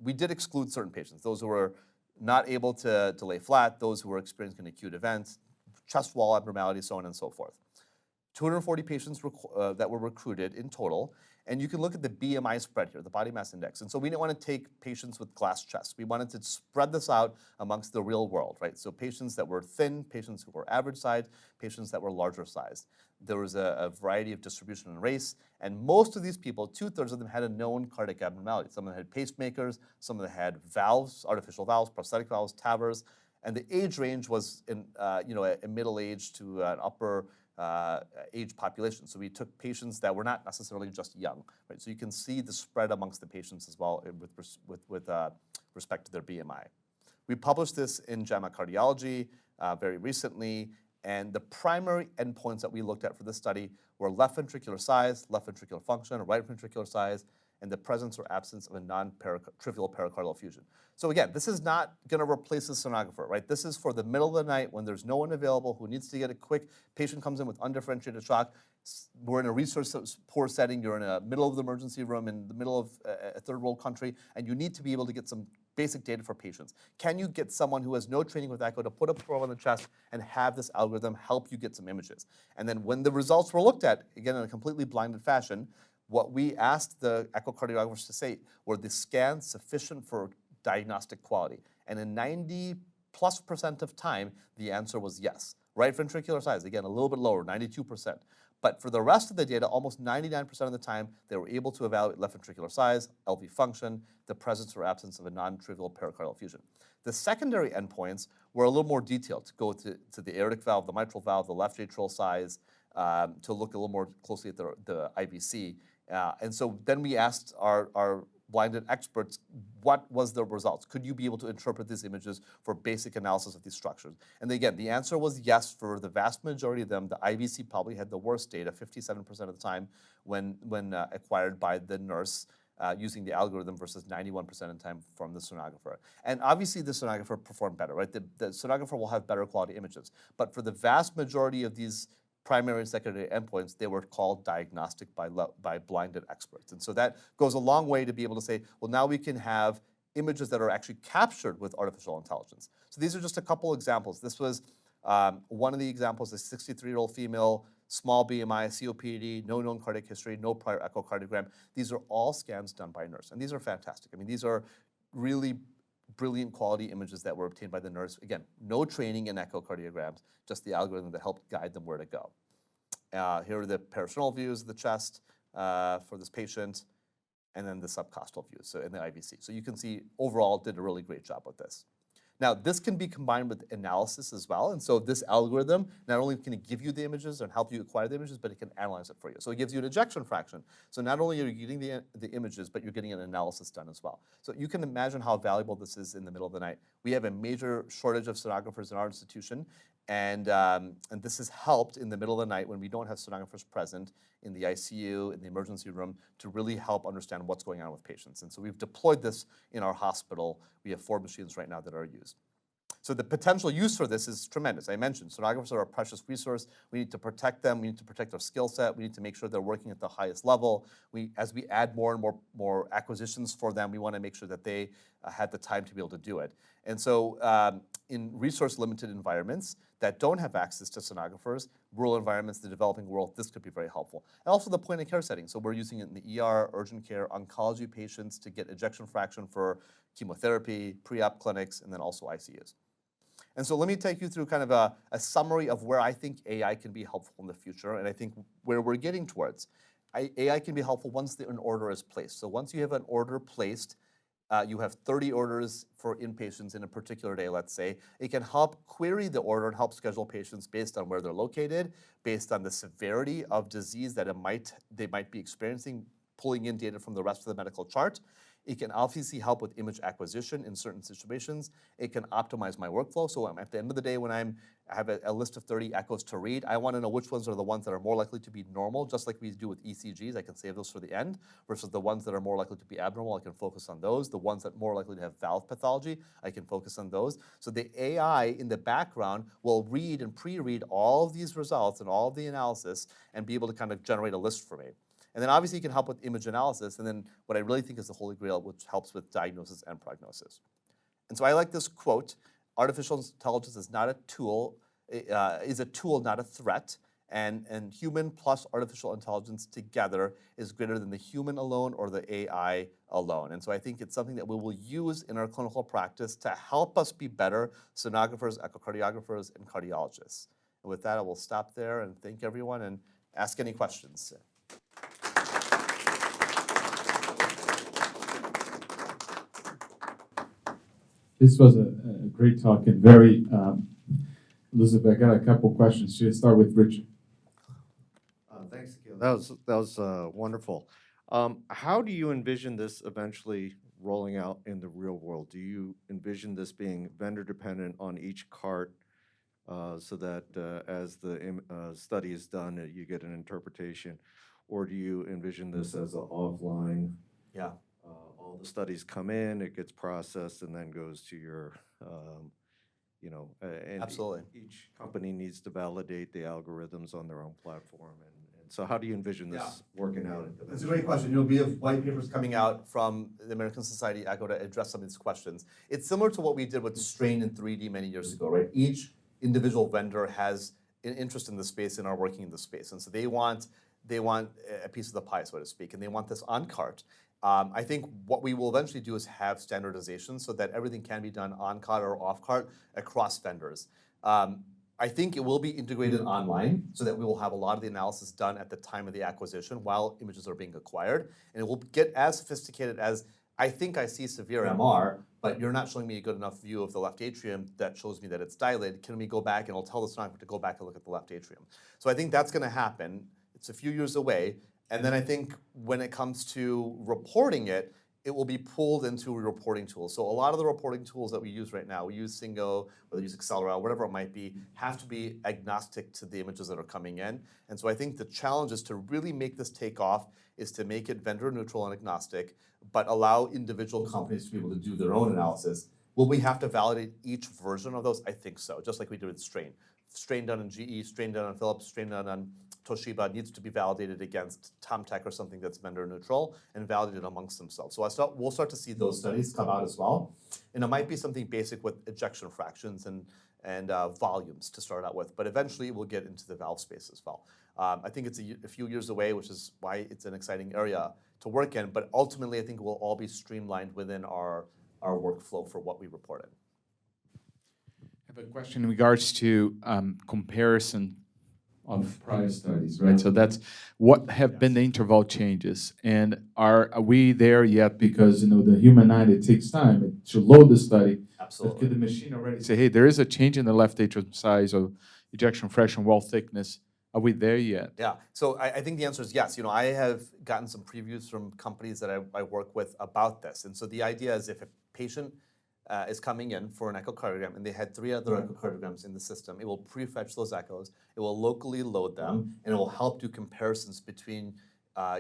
We did exclude certain patients, those who were not able to lay flat, those who were experiencing acute events, chest wall abnormalities, so on and so forth. 240 patients that were recruited in total, and you can look at the BMI spread here, the body mass index. And so we didn't want to take patients with glass chests. We wanted to spread this out amongst the real world, right? So patients that were thin, patients who were average sized, patients that were larger sized. There was a variety of distribution and race, and most of these people, 2/3 of them had a known cardiac abnormality. Some of them had pacemakers, some of them had valves, artificial valves, prosthetic valves, TAVRs, and the age range was in a middle age to an upper age population. So we took patients that were not necessarily just young, right? So you can see the spread amongst the patients as well with respect to their BMI. We published this in JAMA Cardiology very recently, and the primary endpoints that we looked at for this study were left ventricular size, left ventricular function, right ventricular size, and the presence or absence of a non-trivial pericardial effusion. So again, this is not going to replace the sonographer, right? This is for the middle of the night when there's no one available who needs to get a quick, patient comes in with undifferentiated shock. We're in a resource-poor setting. You're in the middle of the emergency room in the middle of a third world country, and you need to be able to get some basic data for patients. Can you get someone who has no training with echo to put a probe on the chest and have this algorithm help you get some images? And then when the results were looked at, again in a completely blinded fashion, what we asked the echocardiographers to say, were the scans sufficient for diagnostic quality? And in 90+% of time, the answer was yes. Right ventricular size, again, a little bit lower, 92%. But for the rest of the data, almost 99% of the time, they were able to evaluate left ventricular size, LV function, the presence or absence of a non-trivial pericardial effusion. The secondary endpoints were a little more detailed, to go to the aortic valve, the mitral valve, the left atrial size, to look a little more closely at the IVC. And so then we asked our blinded experts, what was the results? Could you be able to interpret these images for basic analysis of these structures? And again, the answer was yes for the vast majority of them. The IVC probably had the worst data, 57% of the time when acquired by the nurse using the algorithm versus 91% of the time from the sonographer. And obviously the sonographer performed better, right? The sonographer will have better quality images. But for the vast majority of these primary and secondary endpoints, they were called diagnostic by blinded experts. And so that goes a long way to be able to say, well, now we can have images that are actually captured with artificial intelligence. So these are just a couple examples. This was one of the examples, a 63-year-old female, small BMI, COPD, no known cardiac history, no prior echocardiogram. These are all scans done by a nurse, and these are fantastic. I mean, these are really brilliant quality images that were obtained by the nurse. Again, no training in echocardiograms, just the algorithm that helped guide them where to go. Here are the peritoneal views of the chest for this patient, and then the subcostal views, so in the IVC. So you can see overall did a really great job with this. Now, this can be combined with analysis as well, and so this algorithm not only can it give you the images and help you acquire the images, but it can analyze it for you. So it gives you an ejection fraction. So not only are you getting the images, but you're getting an analysis done as well. So you can imagine how valuable this is in the middle of the night. We have a major shortage of sonographers in our institution, and this has helped in the middle of the night when we don't have sonographers present in the ICU, in the emergency room, to really help understand what's going on with patients. And so we've deployed this in our hospital. We have 4 machines right now that are used. So the potential use for this is tremendous. I mentioned sonographers are a precious resource. We need to protect them. We need to protect their skill set. We need to make sure they're working at the highest level. As we add more and more acquisitions for them, we want to make sure that they had the time to be able to do it. And so in resource-limited environments that don't have access to sonographers, rural environments, the developing world, this could be very helpful. And also the point-of-care setting. So we're using it in the ER, urgent care, oncology patients to get ejection fraction for chemotherapy, pre-op clinics, and then also ICUs. And so let me take you through kind of a summary of where I think AI can be helpful in the future, and I think where we're getting towards. AI can be helpful once an order is placed. So once you have an order placed, you have 30 orders for inpatients in a particular day, let's say. It can help query the order and help schedule patients based on where they're located, based on the severity of disease that they might be experiencing, pulling in data from the rest of the medical chart. It can obviously help with image acquisition in certain situations. It can optimize my workflow. So at the end of the day, when I have a list of 30 echoes to read, I want to know which ones are the ones that are more likely to be normal, just like we do with ECGs. I can save those for the end, versus the ones that are more likely to be abnormal. I can focus on those. The ones that are more likely to have valve pathology, I can focus on those. So the AI in the background will read and pre-read all of these results and all of the analysis and be able to kind of generate a list for me. And then obviously you can help with image analysis, and then what I really think is the holy grail, which helps with diagnosis and prognosis. And so I like this quote: artificial intelligence is not a tool, is a tool, not a threat, and human plus artificial intelligence together is greater than the human alone or the AI alone. And so I think it's something that we will use in our clinical practice to help us be better sonographers, echocardiographers, and cardiologists. And with that, I will stop there and thank everyone and ask any questions. This was a great talk and very, Elizabeth, I got a couple questions. Should I start with Richard? Thanks, Akhil. That was wonderful. How do you envision this eventually rolling out in the real world? Do you envision this being vendor dependent on each cart, so that as the study is done, you get an interpretation, or do you envision this as an offline? Yeah. All the studies come in, it gets processed, and then goes to your, and Absolutely. each company needs to validate the algorithms on their own platform. And so how do you envision this working out? That's a great question. We have white papers coming out from the American Society Echo to address some of these questions. It's similar to what we did with strain in 3D many years ago, right? Each individual vendor has an interest in the space and are working in the space. And so they want a piece of the pie, so to speak, and they want this on cart. I think what we will eventually do is have standardization so that everything can be done on cart or off cart across vendors. I think it will be integrated online so that we will have a lot of the analysis done at the time of the acquisition while images are being acquired. And it will get as sophisticated as, I think I see severe MR, but you're not showing me a good enough view of the left atrium that shows me that it's dilated. Can we go back, and it'll tell the sonographer to go back and look at the left atrium. So I think that's going to happen. It's a few years away. And then I think when it comes to reporting it, it will be pulled into a reporting tool. So a lot of the reporting tools that we use right now, we use Singo, whether we use Accelera, whatever it might be, have to be agnostic to the images that are coming in. And so I think the challenge is to really make this take off, is to make it vendor neutral and agnostic, but allow individual companies to be able to do their own analysis. Will we have to validate each version of those? I think so, just like we did with strain. Strain done in GE, strain done on Philips, strain done on Toshiba needs to be validated against Tomtec or something that's vendor neutral and validated amongst themselves. So we'll start to see those studies come out as well. And it might be something basic with ejection fractions and volumes to start out with, but eventually we'll get into the valve space as well. I think it's a few years away, which is why it's an exciting area to work in, but ultimately I think we'll all be streamlined within our workflow for what we reported. I have a question in regards to comparison of prior studies, right? So that's what have been the interval changes, and are we there yet? Because the human eye, it takes time to load the study. Absolutely. But could the machine already say, hey, there is a change in the left atrium size or ejection fraction wall thickness? Are we there yet? Yeah, so I think the answer is yes. I have gotten some previews from companies that I work with about this, and so the idea is if a patient is coming in for an echocardiogram and they had 3 other echocardiograms in the system, it will prefetch those echoes, it will locally load them, and it will help do comparisons between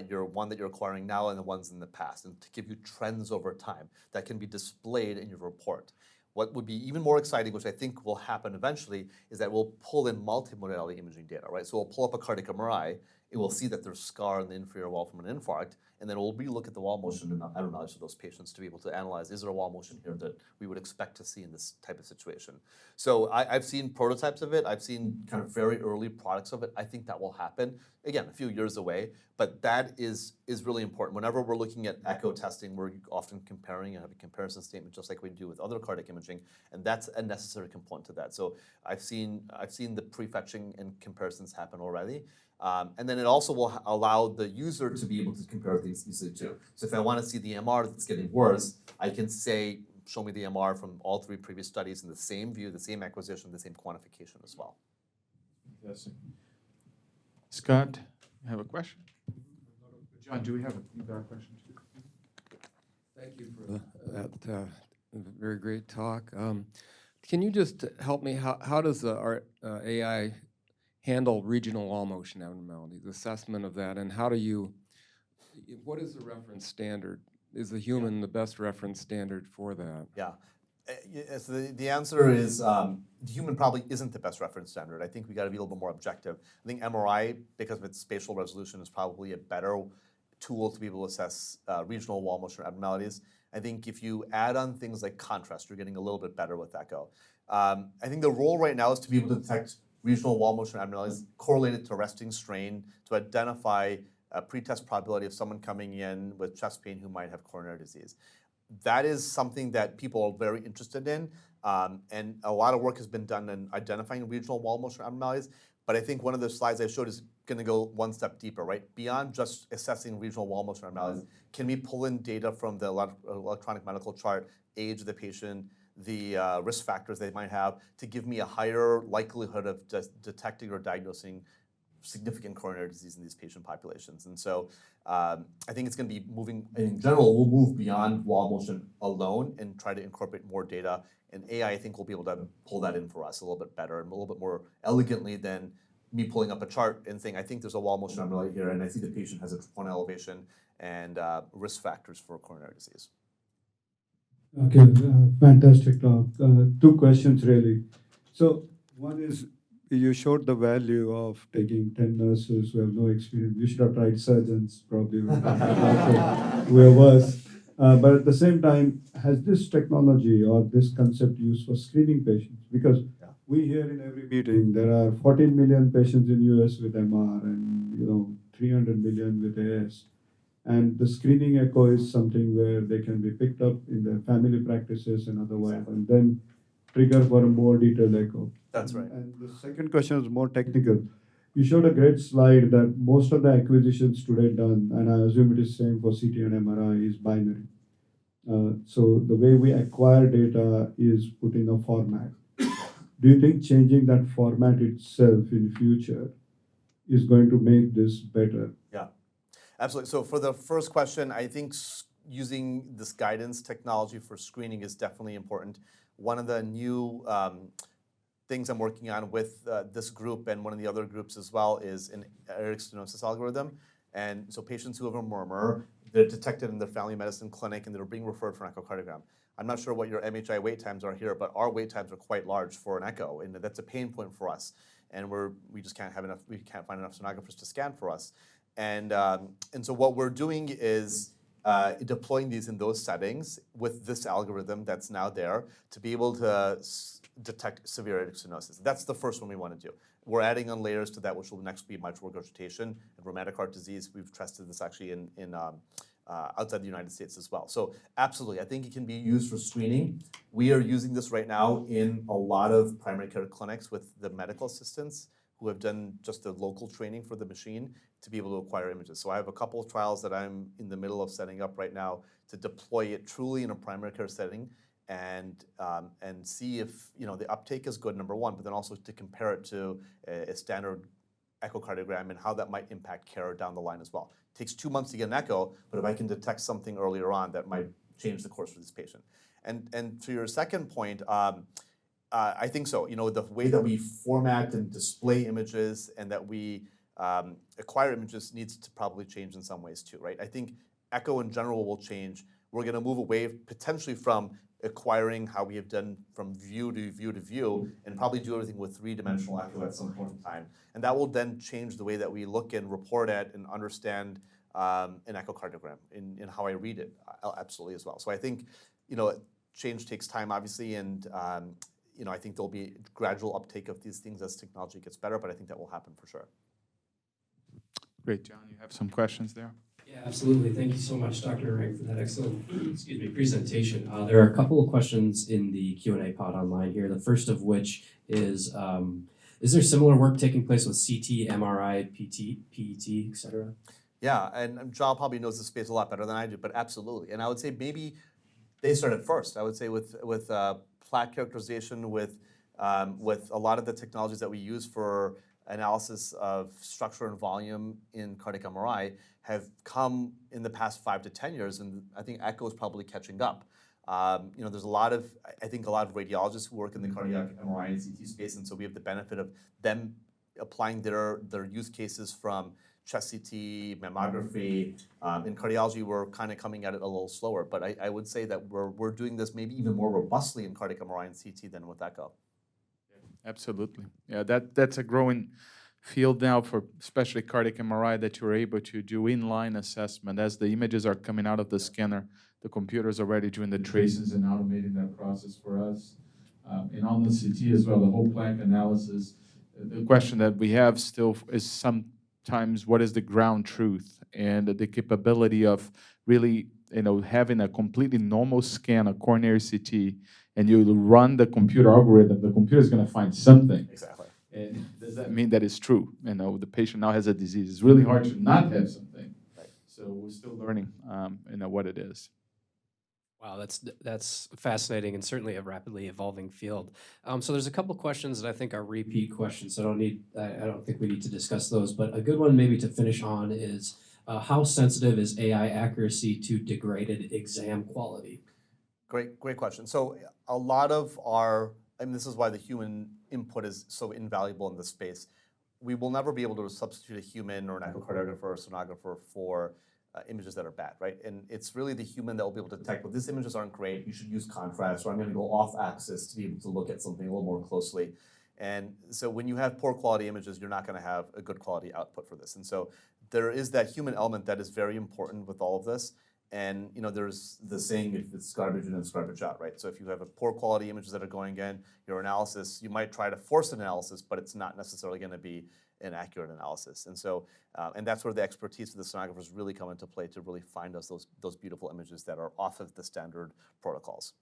your one that you're acquiring now and the ones in the past, and to give you trends over time that can be displayed in your report. What would be even more exciting, which I think will happen eventually, is that we'll pull in multimodality imaging data, right? So we'll pull up a cardiac MRI, it will see that there's scar in the inferior wall from an infarct, and then we'll relook at the wall motion and analyze those patients to be able to analyze, is there a wall motion here that we would expect to see in this type of situation? So I've seen prototypes of it, I've seen kind of very early products of it. I think that will happen, again, a few years away, but that is really important. Whenever we're looking at echo testing, we're often comparing and have a comparison statement just like we do with other cardiac imaging, and that's a necessary component to that. So I've seen the prefetching and comparisons happen already. And then it also will allow the user to be able to compare things easily too. So if I want to see the MR that's getting worse, I can say, show me the MR from all 3 previous studies in the same view, the same acquisition, the same quantification as well. Yes. Scott, you have a question? John, do we have a question too? Thank you for that very great talk. Can you just help me? How does our AI handle regional wall motion abnormalities, assessment of that, and how do you, what is the reference standard? Is the human the best reference standard for that? Yeah. So the answer is the human probably isn't the best reference standard. I think we got to be a little bit more objective. I think MRI, because of its spatial resolution, is probably a better tool to be able to assess regional wall motion abnormalities. I think if you add on things like contrast, you're getting a little bit better with echo. I think the role right now is to be able to detect regional wall motion abnormalities correlated to resting strain to identify a pretest probability of someone coming in with chest pain who might have coronary disease. That is something that people are very interested in, and a lot of work has been done in identifying regional wall motion abnormalities. But I think one of the slides I showed is going to go one step deeper, right? Beyond just assessing regional wall motion abnormalities, can we pull in data from the electronic medical chart, age of the patient, the risk factors they might have, to give me a higher likelihood of detecting or diagnosing significant coronary disease in these patient populations? And so I think it's going to be moving, in general, we'll move beyond wall motion alone and try to incorporate more data. And AI, I think, will be able to pull that in for us a little bit better and a little bit more elegantly than me pulling up a chart and saying, I think there's a wall motion abnormality here, and I see the patient has a troponin elevation and risk factors for coronary disease. Okay, fantastic talk. Two questions really. So one is, you showed the value of taking 10 nurses who have no experience. You should have tried surgeons, probably who are worse. But at the same time, has this technology or this concept used for screening patients? Because we hear in every meeting there are 14 million patients in US with MR and 300 million with AS. And the screening echo is something where they can be picked up in their family practices and otherwise, and then trigger for a more detailed echo. That's right. And the second question is more technical. You showed a great slide that most of the acquisitions today done, and I assume it is same for CT and MRI, is binary. So the way we acquire data is put in a format. Do you think changing that format itself in future is going to make this better? Yeah, absolutely. So for the first question, I think using this guidance technology for screening is definitely important. One of the new things I'm working on with this group and one of the other groups as well is an aortic stenosis algorithm. And so patients who have a murmur, they're detected in their family medicine clinic and they're being referred for an echocardiogram. I'm not sure what your MHI wait times are here, but our wait times are quite large for an echo, and that's a pain point for us. And we just can't have enough, we can't find enough sonographers to scan for us. And so what we're doing is deploying these in those settings with this algorithm that's now there to be able to detect severe aortic stenosis. That's the first one we want to do. We're adding on layers to that, which will next be mitral regurgitation and rheumatic heart disease. We've tested this actually in outside the United States as well. So absolutely, I think it can be used for screening. We are using this right now in a lot of primary care clinics with the medical assistants who have done just the local training for the machine to be able to acquire images. So I have a couple of trials that I'm in the middle of setting up right now to deploy it truly in a primary care setting and see if the uptake is good, number one, but then also to compare it to a standard echocardiogram and how that might impact care down the line as well. It takes 2 months to get an echo, but if I can detect something earlier on, that might change the course for this patient. And to your second point, I think so. The way that we format and display images and that we acquire images needs to probably change in some ways too, right? I think echo in general will change. We're going to move away potentially from acquiring how we have done from view to view to view and probably do everything with three-dimensional echo at some point in time. And that will then change the way that we look and report at and understand an echocardiogram in how I read it absolutely as well. So I think, change takes time obviously, and I think there'll be gradual uptake of these things as technology gets better, but I think that will happen for sure. Great, John, you have some questions there? Yeah, absolutely. Thank you so much, Dr. Narang, for that excellent presentation. There are a couple of questions in the Q&A pod online here. The first of which is there similar work taking place with CT, MRI, PT, PET, et cetera? Yeah, and John probably knows the space a lot better than I do, but absolutely. And I would say maybe they started first. I would say with plaque characterization, with a lot of the technologies that we use for analysis of structure and volume in cardiac MRI have come in the past 5 to 10 years, and I think Echo is probably catching up. There's a lot of, I think a lot of radiologists who work in the cardiac MRI and CT space, and so we have the benefit of them applying their use cases from chest CT, mammography. In cardiology, we're kind of coming at it a little slower, but I would say that we're doing this maybe even more robustly in cardiac MRI and CT than with Echo. Absolutely. Yeah, that's a growing field now for especially cardiac MRI, that you're able to do inline assessment. As the images are coming out of the scanner, the computer's already doing the traces and automating that process for us. And on the CT as well, the whole plaque analysis. The question that we have still is sometimes what is the ground truth, and the capability of really having a completely normal scan, a coronary CT, and you run the computer algorithm, the computer is going to find something. Exactly. And does that mean that it's true? The patient now has a disease. It's really hard to not have something. Right. So we're still learning, what it is. Wow, that's fascinating and certainly a rapidly evolving field. So there's a couple questions that I think are repeat questions. So I don't think we need to discuss those. But a good one maybe to finish on is how sensitive is AI accuracy to degraded exam quality? Great question. So a lot of this is why the human input is so invaluable in this space. We will never be able to substitute a human or an echocardiographer or sonographer for images that are bad, right? And it's really the human that will be able to detect, well, these images aren't great, you should use contrast, or I'm going to go off axis to be able to look at something a little more closely. And so when you have poor quality images, you're not going to have a good quality output for this. And so there is that human element that is very important with all of this. And there's the saying, if it's garbage in, it's garbage out, right? So if you have a poor quality images that are going in, your analysis, you might try to force an analysis, but it's not necessarily going to be an accurate analysis. And so, and that's where the expertise of the sonographers really come into play to really find us those beautiful images that are off of the standard protocols.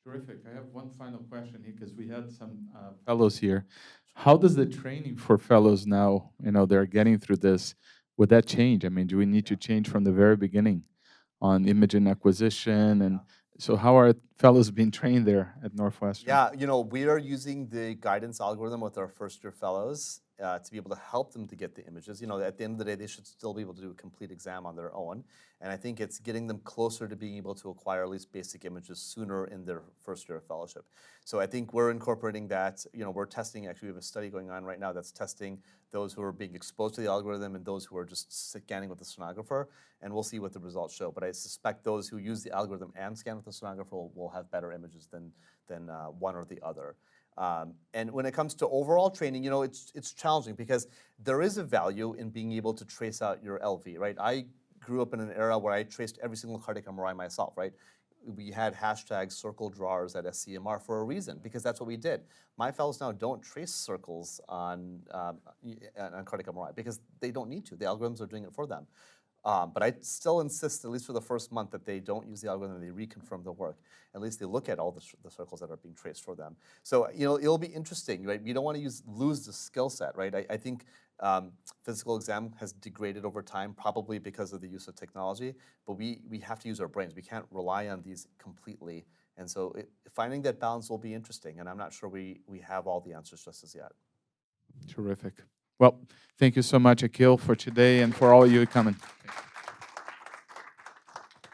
Terrific. I have one final question here, because we had some fellows here. How does the training for fellows now, they're getting through this, would that change? I mean, do we need to change from the very beginning on imaging acquisition? And so how are fellows being trained there at Northwestern? Yeah, we are using the guidance algorithm with our first-year fellows to be able to help them to get the images. At the end of the day, they should still be able to do a complete exam on their own. And I think it's getting them closer to being able to acquire at least basic images sooner in their first year of fellowship. So I think we're incorporating that. We're testing, actually, we have a study going on right now that's testing those who are being exposed to the algorithm and those who are just scanning with the sonographer, and we'll see what the results show. But I suspect those who use the algorithm and scan with the sonographer will have better images than one or the other. And when it comes to overall training, it's challenging because there is a value in being able to trace out your LV, right? I grew up in an era where I traced every single cardiac MRI myself, right? We had hashtag circle drawers at SCMR for a reason, because that's what we did. My fellows now don't trace circles on cardiac MRI because they don't need to. The algorithms are doing it for them. But I still insist, at least for the first month, that they don't use the algorithm, they reconfirm the work. At least they look at all the circles that are being traced for them. So, it'll be interesting, right? We don't want to lose the skill set, right? I think physical exam has degraded over time, probably because of the use of technology, but we have to use our brains. We can't rely on these completely. And so finding that balance will be interesting, and I'm not sure we have all the answers just as yet. Terrific. Well, thank you so much, Akhil, for today and for all you coming.